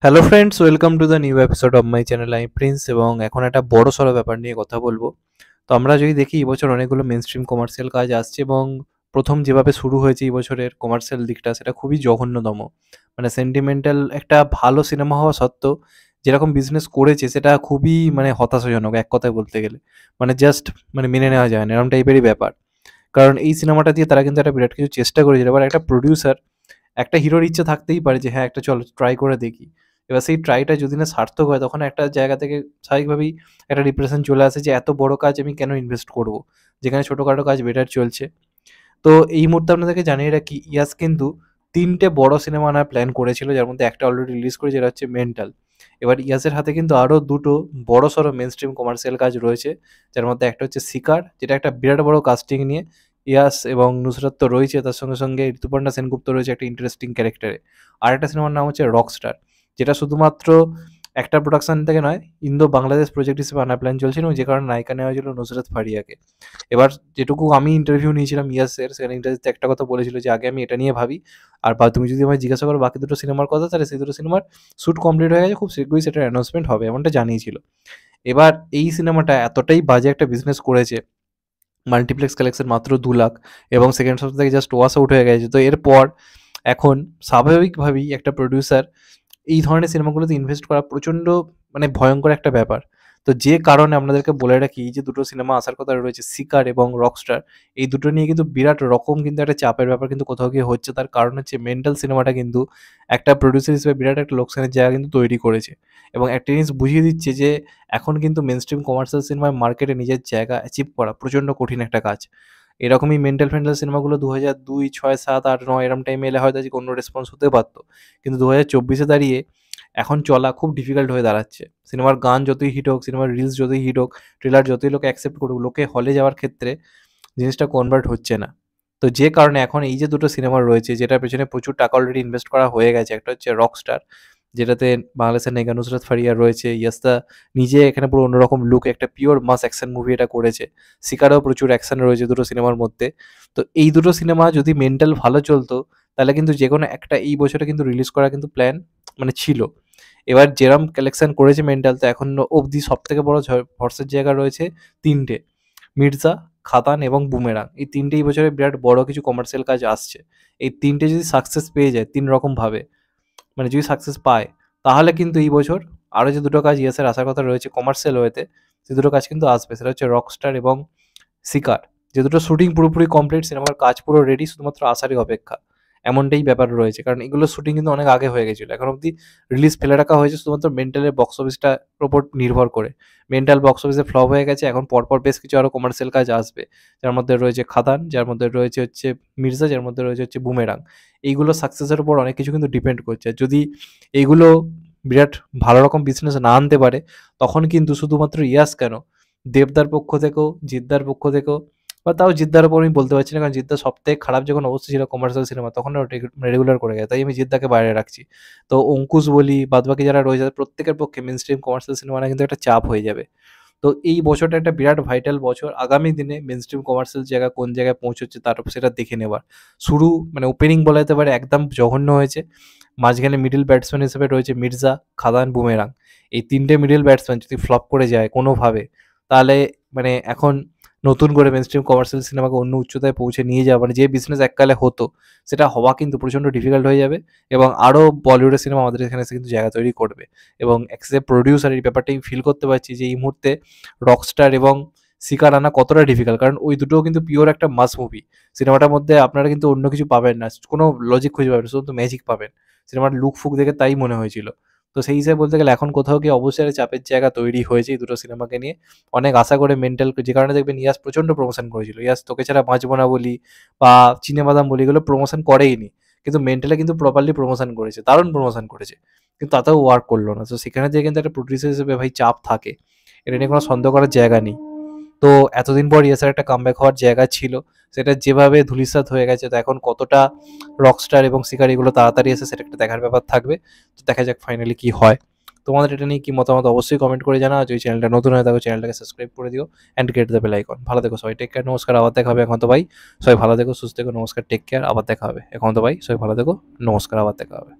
Hello friends, welcome to the new episode of my channel. আমি Prince এবং এখন একটা বড় সড়ো ব্যাপার নিয়ে কথা বলবো। তো আমরা যদি দেখি এবছর অনেকগুলো মেনস্ট্রিম কমার্শিয়াল কাজ আসছে এবং প্রথম যেভাবে শুরু হয়েছে এই বছরের কমার্শিয়াল দিকটা সেটা খুবই জঘন্যতম। মানে সেন্টিমেন্টাল একটা ভালো সিনেমা হওয়া সত্ত্বেও যেরকম বিজনেস করেছে সেটা খুবই হতাশাজনক এক কথায় বলতে গেলে। জাস্ট মেনে নেওয়া যায় না এরকম টাইপেরই ব্যাপার। কারণ এই সিনেমাটা দিয়ে তারা কিন্তু একটা বিরাট কিছু চেষ্টা করেছিল। এবার একটা প্রোডিউসার, একটা হিরোর ইচ্ছে থাকতেই পারে যে হ্যাঁ, একটা চলো ট্রাই করে দেখি। এবার সেই ট্রাইটা যদি না সার্থক হয় তখন একটা জায়গা থেকে স্বাভাবিকভাবেই একটা ডিপ্রেশন চলে আসে যে এত বড় কাজ আমি কেন ইনভেস্ট করব? যেখানে ছোটখাটো কাজ বেটার চলছে। তো এই মুহূর্তে আপনাদেরকে জানিয়ে রাখি, ইয়াস কিন্তু ৩ টে বড় সিনেমা আনার প্ল্যান করেছিল, যার মধ্যে একটা অলরেডি রিলিজ করেছে, যেটা হচ্ছে 'মেন্টাল'। এবার ইয়াসের হাতে কিন্তু আরও ২ টো বড়সড় মেইনস্ট্রিম কমার্শিয়াল কাজ রয়েছে। যার মধ্যে একটা হচ্ছে 'শিকার', যেটা একটা বিরাট বড় কাস্টিং নিয়ে ইয়াস এবং নুসরাত তো রয়েছে, তার সঙ্গে, সঙ্গে ঋতুপর্ণা সেনগুপ্ত রয়েছে একটা ইন্টারেস্টিং ক্যারেক্টারে। আরেকটা সিনেমার নাম হচ্ছে 'রকস্টার', যেটা শুধুমাত্র একটা প্রোডাকশন থেকে নয়, ইন্দো বাংলাদেশ প্রজেক্ট হিসেবে আনার প্ল্যান চলছিল এবং যে কারণে নায়িকা নেওয়া হয়েছিল নুসরাত ফারিয়াকে। এবার যেটুকু আমি ইন্টারভিউ নিয়েছিলাম ইয়াসের, সেখানে ইন্টারভিউতে একটা কথা বলেছিল যে আগে আমি এটা নিয়ে ভাবি, আর তুমি যদি আমায় জিজ্ঞাসা করো বাকি দুটো সিনেমার কথা, তাহলে সেই দুটো সিনেমার শ্যুট কমপ্লিট হয়ে গেছে, খুব শীঘ্রই সেটার অ্যানাউন্সমেন্ট হবে, এমনটা জানিয়েছিল। এবার এই সিনেমাটা এতটাই বাজে একটা বিজনেস করেছে, মাল্টিপ্লেক্স কালেকশন মাত্র 2 লাখ এবং সেকেন্ড সপ্তাহ থেকে জাস্ট ওয়াশ আউট হয়ে গেছে। তো এরপর এখন স্বাভাবিকভাবেই একটা প্রডিউসার এই ধরনের সিনেমাগুলোতে ইনভেস্ট করা প্রচণ্ড ভয়ঙ্কর একটা ব্যাপার। তো যে কারণে আপনাদেরকে বলে রাখি, এই যে দুটো সিনেমা আসার কথা রয়েছে 'শিকার' এবং 'রকস্টার', এই দুটো নিয়ে কিন্তু বিরাট রকম কিন্তু একটা চাপের ব্যাপার কিন্তু কোথাও গিয়ে হচ্ছে। তার কারণ হচ্ছে 'মেন্টাল' সিনেমাটা কিন্তু একটা প্রডিউসার হিসেবে বিরাট একটা লোকসানের জায়গা কিন্তু তৈরি করেছে এবং একটা জিনিস বুঝিয়ে দিচ্ছে যে এখন কিন্তু মেইনস্ট্রিম কমার্শিয়াল সিনেমায় মার্কেটে নিজের জায়গা অ্যাচিভ করা প্রচণ্ড কঠিন একটা কাজ। এরকমই মেন্টাল সিনেমাগুলো ২০০২, ৬, ৭, ৮, ৯ এরম টাইমে এলে হয়তো আজকে অন্য রেসপন্স হতে পারত। কিন্তু ২০২৪ এ দাঁড়িয়ে এখন চলা খুব ডিফিকাল্ট হয়ে দাঁড়াচ্ছে। সিনেমার গান যতই হিট হোক, সিনেমার রিলস যতই হিট হোক, ট্রেলার যতই লোকে অ্যাকসেপ্ট করুক, লোকে হলে যাওয়ার ক্ষেত্রে জিনিসটা কনভার্ট হচ্ছে না। তো যে কারণে এখন এই যে দুটো সিনেমা রয়েছে, যেটার পেছনে প্রচুর টাকা অলরেডি ইনভেস্ট করা হয়ে গেছে। একটা হচ্ছে 'রকস্টার', যেটাতে বাংলাদেশের নায়িকা নুসরাত ফারিয়া রয়েছে। ইয়াসদা নিজে এখানে পুরো অন্যরকম লুক, একটা পিওর মাস অ্যাকশন মুভি এটা করেছে। 'শিকারেও' প্রচুর অ্যাকশন রয়েছে দুটো সিনেমার মধ্যে। তো এই দুটো সিনেমা যদি মেন্টাল ভালো চলতো, তাহলে কিন্তু যেকোনো একটা এই বছরে কিন্তু রিলিজ করার কিন্তু প্ল্যান ছিল। এবার যেরম কালেকশন করেছে মেন্টাল, তো এখনো অবধি সবথেকে বড় ভরসার জায়গা রয়েছে ৩ টে। 'মির্জা', 'খাদান' এবং 'বুমেরাং'। এই ৩ টে এই বছরে বিরাট বড় কিছু কমার্শিয়াল কাজ আসছে। এই ৩ টে যদি সাকসেস পেয়ে যায় ৩ রকমভাবে, যদি সাকসেস পায়, তাহলে কিন্তু এই বছর আরও যে দুটো কাজ ইয়াসের আসার কথা রয়েছে কমার্শিয়াল ওয়েতে, সে দুটো কাজ কিন্তু আসবে। সেটা হচ্ছে 'রকস্টার' এবং 'শিকার', যে দুটো শুটিং পুরোপুরি কমপ্লিট, সিনেমার কাজ পুরো রেডি, শুধুমাত্র আসারই অপেক্ষা। এমনটাই ব্যাপার রয়েছে। কারণ এগুলোর শুটিং কিন্তু অনেক আগে হয়ে গেছিল। এখন অবধি রিলিজ ফেলে রাখা হয়েছে শুধুমাত্র মেন্টালের বক্স অফিসটার উপর নির্ভর করে। মেন্টাল বক্স অফিসে ফ্লপ হয়ে গেছে। এখন পরপর বেশ কিছু আরও কমার্শিয়াল কাজ আসবে। যার মধ্যে রয়েছে 'খাদান', যার মধ্যে রয়েছে হচ্ছে 'মির্জা', যার মধ্যে রয়েছে হচ্ছে 'বুমেরাং'। এইগুলো সাকসেসের উপর অনেক কিছু কিন্তু ডিপেন্ড করছে। আর যদি এইগুলো বিরাট ভালো রকম বিজনেস না আনতে পারে, তখন কিন্তু শুধুমাত্র ইয়াস কেন, দেবদার পক্ষ থেকেও, জিদ্দার পক্ষ থেকেও, বা তাও জিদ্দার উপর আমি বলতে পারছি না, কারণ জিদ্দার সবথেকে খারাপ যখন অবস্থা ছিল কমার্শিয়াল সিনেমা, তখন ও রেগুলার করে গেছে। তাই আমি জিদ্দাকে বাইরে রাখছি। তো অঙ্কুশ বলি, বাদবাকি যারা রয়েছে তাদের প্রত্যেকের পক্ষে মেইনস্ট্রিম কমার্শিয়াল সিনেমা আনা কিন্তু একটা চাপ হয়ে যাবে। তো এই বছরটা একটা বিরাট ভাইটাল বছর। আগামী দিনে মেইনস্ট্রিম কমার্শিয়াল জায়গা কোন জায়গায় পৌঁছচ্ছে তার সেটা দেখে নেবার। শুরু ওপেনিং বলা যেতে পারে একদম জঘন্য হয়েছে। মাঝখানে মিডল ব্যাটসম্যান হিসেবে রয়েছে 'মির্জা', 'খাদান', 'বুমেরাং'। এই ৩ টে মিডল ব্যাটসম্যান যদি ফ্লপ করে যায় কোনোভাবে, তাহলে এখন নতুন করে মেইনস্ট্রিম কমার্শিয়াল সিনেমাকে অন্য উচ্চতায় পৌঁছে নিয়ে যাওয়া, যে বিজনেস এককালে হতো, সেটা হওয়া কিন্তু প্রচণ্ড ডিফিকাল্ট হয়ে যাবে এবং আরও বলিউডের সিনেমা আমাদের এখানে এসে কিন্তু জায়গা তৈরি করবে। এবং অ্যাজ এ প্রোডিউসার এই ব্যাপারটা আমি ফিল করতে পারছি যে এই মুহূর্তে 'রকস্টার' এবং 'শিকার' আনা কতটা ডিফিকাল্ট। কারণ ওই দুটোও কিন্তু পিওর একটা মাস মুভি। সিনেমাটার মধ্যে আপনারা কিন্তু অন্য কিছু পাবেন না। কোনো লজিক খুঁজে পাবেন না, শুধু ম্যাজিক পাবেন। সিনেমার লুক ফুক দেখে তাই মনে হয়েছিল। তো সেই হিসেবে বলতে গেলে এখন কোথাও গিয়ে অবশ্যই একটা চাপের জায়গা তৈরি হয়েছে এই দুটো সিনেমাকে নিয়ে। অনেক আশা করে মেন্টাল, যে কারণে দেখবেন ইয়াস প্রচণ্ড প্রমোশন করেছিল। ইয়াস 'তোকে ছাড়া বাঁচব না' বলি বা 'চিনেবাদাম' বলি, এগুলো প্রমোশন করেইনি। কিন্তু মেন্টালে কিন্তু প্রপারলি প্রমোশন করেছে, দারুণ প্রমোশন করেছে। কিন্তু তাতেও ওয়ার্ক করল না। তো সেখানে থেকে কিন্তু একটা প্রোডিউসার হিসেবে ভাই চাপ থাকে। এটা নিয়ে কোনো সন্দেহ করার জায়গা নেই। তো এতদিন পর ইয়াসের একটা কামব্যাক হওয়ার জায়গা ছিল। সেটা যেভাবে ধূলিসাৎ হয়ে গেছে, তো এখন কতটা 'রকস্টার' এবং 'শিকার' এগুলো তাড়াতাড়ি এসে সেটা একটা দেখার ব্যাপার থাকবে। তো দেখা যাক ফাইনালি কি হয়। তোমাদের এটা নিয়ে কি মতামত অবশ্যই কমেন্ট করে জানাও। যদি চ্যানেলটা নতুন হয়ে থাকো চ্যানেলটাকে সাবস্ক্রাইব করে দিও and get the bell icon. ভালো থেকো সবাই, টেক কেয়ার, নমস্কার, আবার দেখা হবে। এখন তো ভাই সবাই ভালো থেকো, সুস্থ থেকো, নমস্কার, টেক কেয়ার, আবার দেখা হবে। এখন তো ভাই সবাই ভালো থেকো, নমস্কার, আবার দেখা হবে।